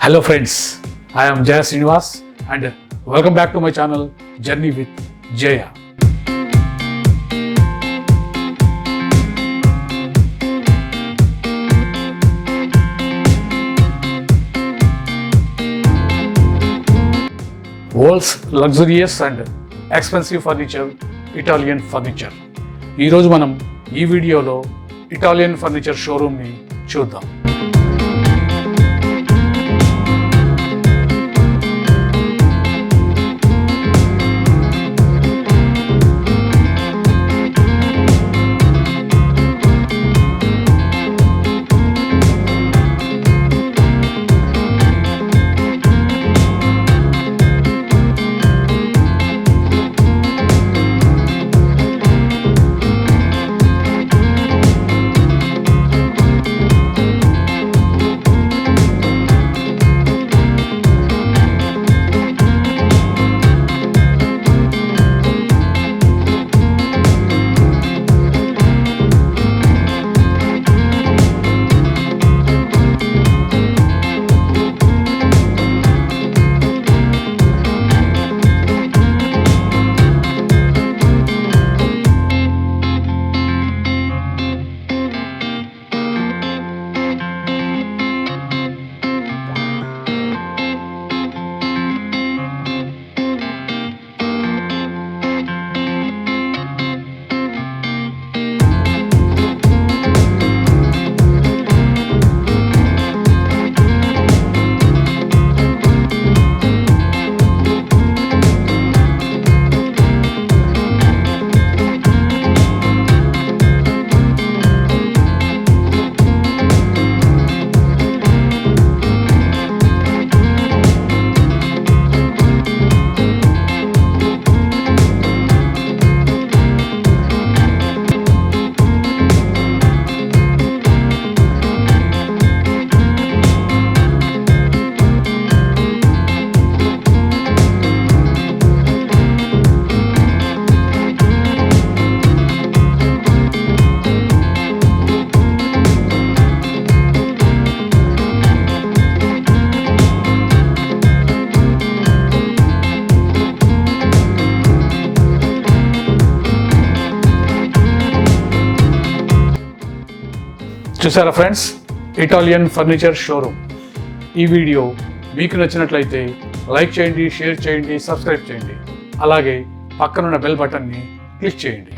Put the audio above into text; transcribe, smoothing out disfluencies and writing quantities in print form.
Hello friends, I am Jaya Srinivas and welcome back to my channel Journey with Jaya. World's luxurious and expensive furniture, Italian furniture. ఈరోజు మనం ఈ వీడియోలో Italian furniture షోరూమ్ని చూద్దాం. చూసారా friends, Italian furniture showroom. ఈ video మీకు నచ్చినట్లయితే like చేయండి, షేర్ చేయండి, సబ్స్క్రైబ్ చేయండి. అలాగే పక్కనున్న బెల్ బటన్ని క్లిక్ చేయండి.